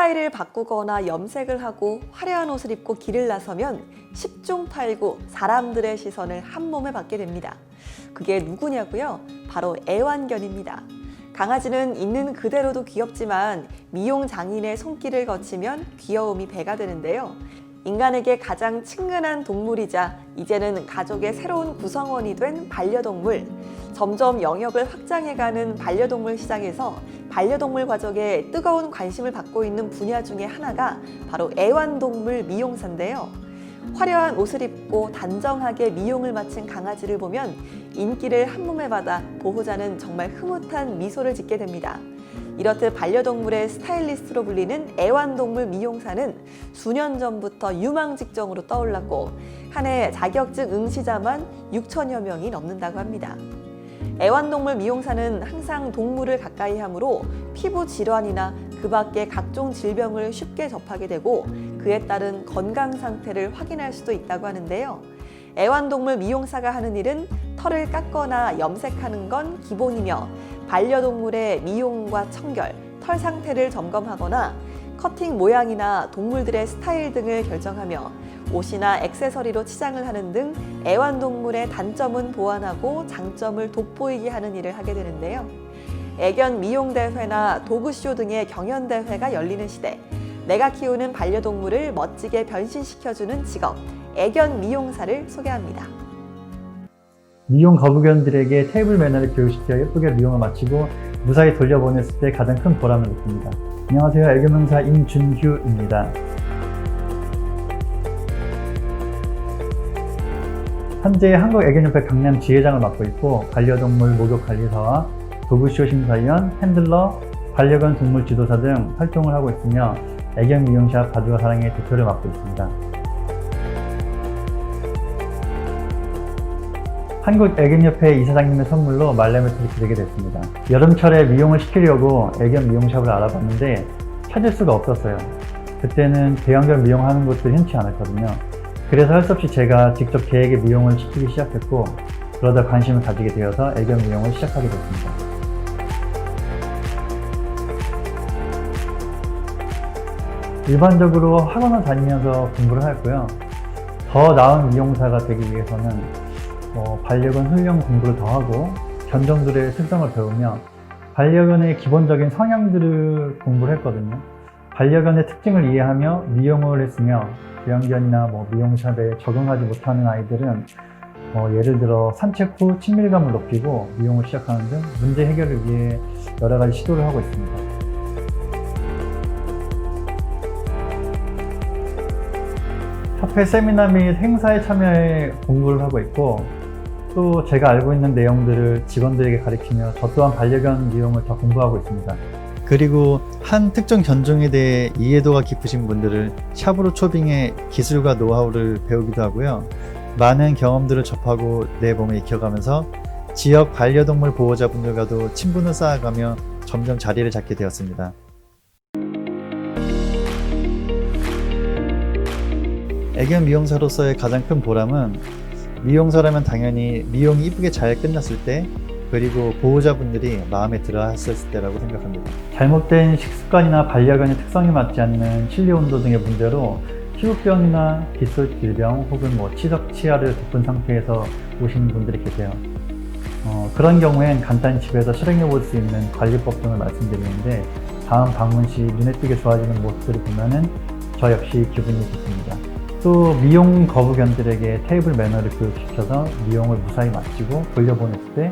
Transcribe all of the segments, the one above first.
스타일을 바꾸거나 염색을 하고 화려한 옷을 입고 길을 나서면 10중 8구 사람들의 시선을 한 몸에 받게 됩니다. 그게 누구냐고요? 바로 애완견입니다. 강아지는 있는 그대로도 귀엽지만 미용 장인의 손길을 거치면 귀여움이 배가 되는데요. 인간에게 가장 친근한 동물이자 이제는 가족의 새로운 구성원이 된 반려동물. 점점 영역을 확장해가는 반려동물 시장에서 반려동물 가족에 뜨거운 관심을 받고 있는 분야 중에 하나가 바로 애완동물 미용사인데요. 화려한 옷을 입고 단정하게 미용을 마친 강아지를 보면 인기를 한몸에 받아 보호자는 정말 흐뭇한 미소를 짓게 됩니다. 이렇듯 반려동물의 스타일리스트로 불리는 애완동물 미용사는 수년 전부터 유망 직종으로 떠올랐고 한 해 자격증 응시자만 6천여 명이 넘는다고 합니다. 애완동물 미용사는 항상 동물을 가까이 하므로 피부 질환이나 그 밖의 각종 질병을 쉽게 접하게 되고 그에 따른 건강 상태를 확인할 수도 있다고 하는데요. 애완동물 미용사가 하는 일은 털을 깎거나 염색하는 건 기본이며 반려동물의 미용과 청결, 털 상태를 점검하거나 커팅 모양이나 동물들의 스타일 등을 결정하며 옷이나 액세서리로 치장을 하는 등 애완동물의 단점은 보완하고 장점을 돋보이게 하는 일을 하게 되는데요. 애견 미용대회나 도그쇼 등의 경연대회가 열리는 시대, 내가 키우는 반려동물을 멋지게 변신시켜주는 직업, 애견 미용사를 소개합니다. 미용 거부견들에게 테이블 매너를 교육시켜 예쁘게 미용을 마치고 무사히 돌려보냈을 때 가장 큰 보람을 느낍니다. 안녕하세요. 애견명사 임준휴입니다. 현재 한국애견협회 강남 지회장을 맡고 있고 반려동물 목욕관리사와 도그쇼 심사위원, 핸들러, 반려견 동물 지도사 등 활동을 하고 있으며 애견 미용샵 바둑과 사랑의 대표를 맡고 있습니다. 한국애견협회 이사장님의 선물로 말레매트를 기르게 됐습니다. 여름철에 미용을 시키려고 애견 미용샵을 알아봤는데 찾을 수가 없었어요. 그때는 대형견 미용하는 곳들이 흔치 않았거든요. 그래서 할 수 없이 제가 직접 개에게 미용을 시키기 시작했고 그러다 관심을 가지게 되어서 애견 미용을 시작하게 됐습니다. 일반적으로 학원을 다니면서 공부를 했고요. 더 나은 미용사가 되기 위해서는 반려견 훈련 공부를 더 하고 견종들의 특성을 배우며 반려견의 기본적인 성향들을 공부를 했거든요. 반려견의 특징을 이해하며 미용을 했으며 대형견이나 미용샵에 적응하지 못하는 아이들은 예를 들어 산책 후 친밀감을 높이고 미용을 시작하는 등 문제 해결을 위해 여러 가지 시도를 하고 있습니다. 협회 세미나 및 행사에 참여해 공부를 하고 있고 또 제가 알고 있는 내용들을 직원들에게 가르치며 저 또한 반려견 미용을 더 공부하고 있습니다. 그리고 한 특정 견종에 대해 이해도가 깊으신 분들을 샵으로 초빙해 기술과 노하우를 배우기도 하고요. 많은 경험들을 접하고 내 몸에 익혀가면서 지역 반려동물 보호자분들과도 친분을 쌓아가며 점점 자리를 잡게 되었습니다. 애견 미용사로서의 가장 큰 보람은 미용사라면 당연히 미용이 이쁘게 잘 끝났을 때 그리고 보호자분들이 마음에 들어 하셨을 때라고 생각합니다. 잘못된 식습관이나 반려견의 특성에 맞지 않는 실내온도 등의 문제로 피부병이나 빗속 질병 혹은 치석 치아를 덮은 상태에서 오시는 분들이 계세요. 그런 경우엔 간단히 집에서 실행해 볼 수 있는 관리법 등을 말씀드리는데 다음 방문 시 눈에 띄게 좋아지는 모습들을 보면은 저 역시 기분이 좋습니다. 또 미용 거부견들에게 테이블 매너를 교육시켜서 미용을 무사히 마치고 돌려보냈을 때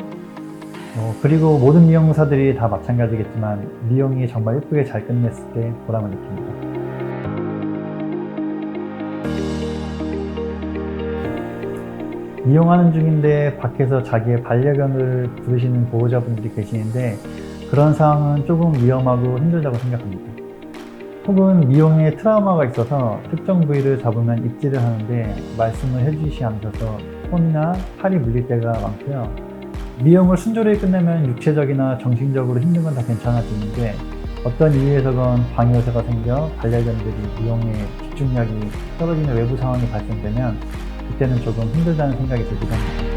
그리고 모든 미용사들이 다 마찬가지겠지만 미용이 정말 예쁘게 잘 끝냈을 때 보람을 느낍니다. 미용하는 중인데 밖에서 자기의 반려견을 부르시는 보호자분들이 계시는데 그런 상황은 조금 위험하고 힘들다고 생각합니다. 혹은 미용에 트라우마가 있어서 특정 부위를 잡으면 입질을 하는데 말씀을 해주시지 않으셔서 손이나 팔이 물릴 때가 많고요. 미용을 순조롭게 끝내면 육체적이나 정신적으로 힘든 건 다 괜찮아지는데 어떤 이유에서건 방해 요소가 생겨 반려견들이 미용에 집중력이 떨어지는 외부 상황이 발생되면 그때는 조금 힘들다는 생각이 들기도 합니다.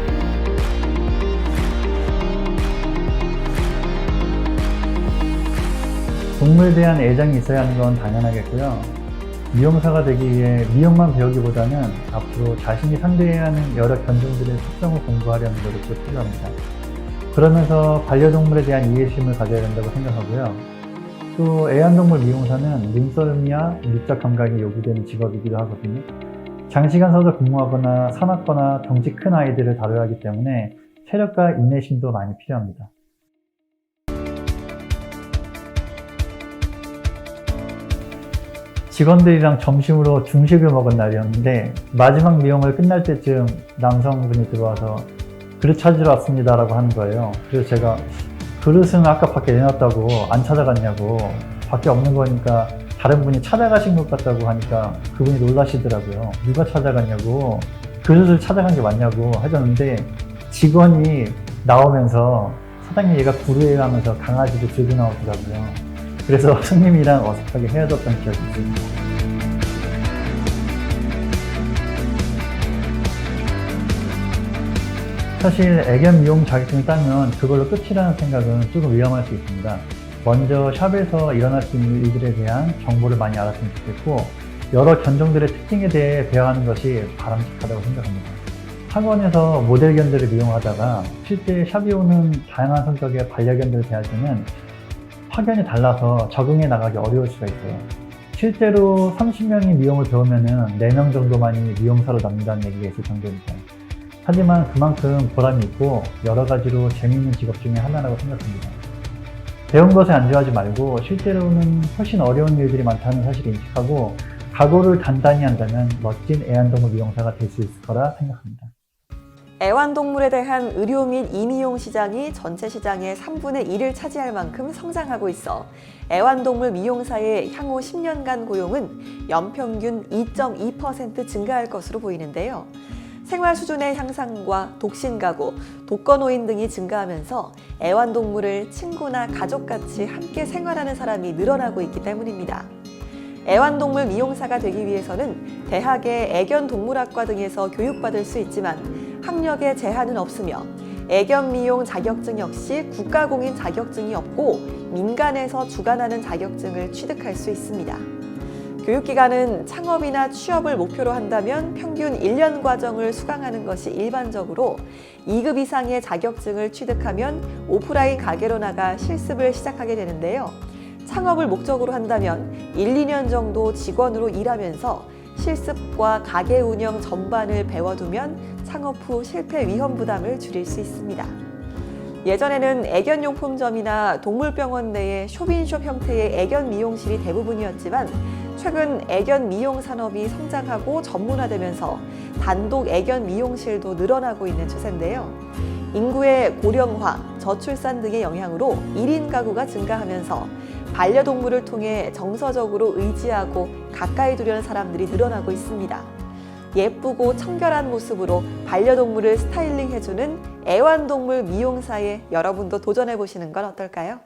동물에 대한 애정이 있어야 하는 건 당연하겠고요. 미용사가 되기 위해 미용만 배우기보다는 앞으로 자신이 상대해야 하는 여러 견종들의 특성을 공부하려는 노력도 필요합니다. 그러면서 반려동물에 대한 이해심을 가져야 된다고 생각하고요. 또 애완동물 미용사는 눈썰미와 미적 감각이 요구되는 직업이기도 하거든요. 장시간 서서 근무하거나 사납거나 덩치 큰 아이들을 다뤄야 하기 때문에 체력과 인내심도 많이 필요합니다. 직원들이랑 점심으로 중식을 먹은 날이었는데 마지막 미용을 끝날 때쯤 남성분이 들어와서 그릇 찾으러 왔습니다 라고 하는 거예요. 그래서 제가 그릇은 아까 밖에 내놨다고 안 찾아갔냐고, 밖에 없는 거니까 다른 분이 찾아가신 것 같다고 하니까 그분이 놀라시더라고요. 누가 찾아갔냐고, 그릇을 찾아간 게 맞냐고 하셨는데 직원이 나오면서 사장님 얘가 구루예요 하면서 강아지를 들고 나오더라고요. 그래서 손님이랑 어색하게 헤어졌던 기억이 있습니다. 사실 애견 미용 자격증을 따면 그걸로 끝이라는 생각은 조금 위험할 수 있습니다. 먼저 샵에서 일어날 수 있는 일들에 대한 정보를 많이 알았으면 좋겠고, 여러 견종들의 특징에 대해 배워가는 것이 바람직하다고 생각합니다. 학원에서 모델견들을 미용하다가 실제 샵이 오는 다양한 성격의 반려견들을 대할 때는 확연히 달라서 적응해 나가기 어려울 수가 있어요. 실제로 30명이 미용을 배우면 4명 정도만이 미용사로 남는다는 얘기가 있을 정도입니다. 하지만 그만큼 보람이 있고 여러 가지로 재미있는 직업 중에 하나라고 생각합니다. 배운 것에 안주하지 말고 실제로는 훨씬 어려운 일들이 많다는 사실을 인식하고 각오를 단단히 한다면 멋진 애완동물 미용사가 될 수 있을 거라 생각합니다. 애완동물에 대한 의료 및 이미용 시장이 전체 시장의 3분의 1을 차지할 만큼 성장하고 있어 애완동물 미용사의 향후 10년간 고용은 연평균 2.2% 증가할 것으로 보이는데요. 생활 수준의 향상과 독신 가구, 독거노인 등이 증가하면서 애완동물을 친구나 가족같이 함께 생활하는 사람이 늘어나고 있기 때문입니다. 애완동물 미용사가 되기 위해서는 대학의 애견동물학과 등에서 교육받을 수 있지만 학력에 제한은 없으며 애견미용 자격증 역시 국가공인 자격증이 없고 민간에서 주관하는 자격증을 취득할 수 있습니다. 교육기간은 창업이나 취업을 목표로 한다면 평균 1년 과정을 수강하는 것이 일반적으로 2급 이상의 자격증을 취득하면 오프라인 가게로 나가 실습을 시작하게 되는데요. 창업을 목적으로 한다면 1, 2년 정도 직원으로 일하면서 실습과 가게 운영 전반을 배워두면 창업 후 실패 위험 부담을 줄일 수 있습니다. 예전에는 애견용품점이나 동물병원 내에 쇼핑숍 형태의 애견 미용실이 대부분이었지만 최근 애견 미용 산업이 성장하고 전문화되면서 단독 애견 미용실도 늘어나고 있는 추세인데요. 인구의 고령화, 저출산 등의 영향으로 1인 가구가 증가하면서 반려동물을 통해 정서적으로 의지하고 가까이 두려는 사람들이 늘어나고 있습니다. 예쁘고 청결한 모습으로 반려동물을 스타일링해주는 애완동물 미용사에 여러분도 도전해보시는 건 어떨까요?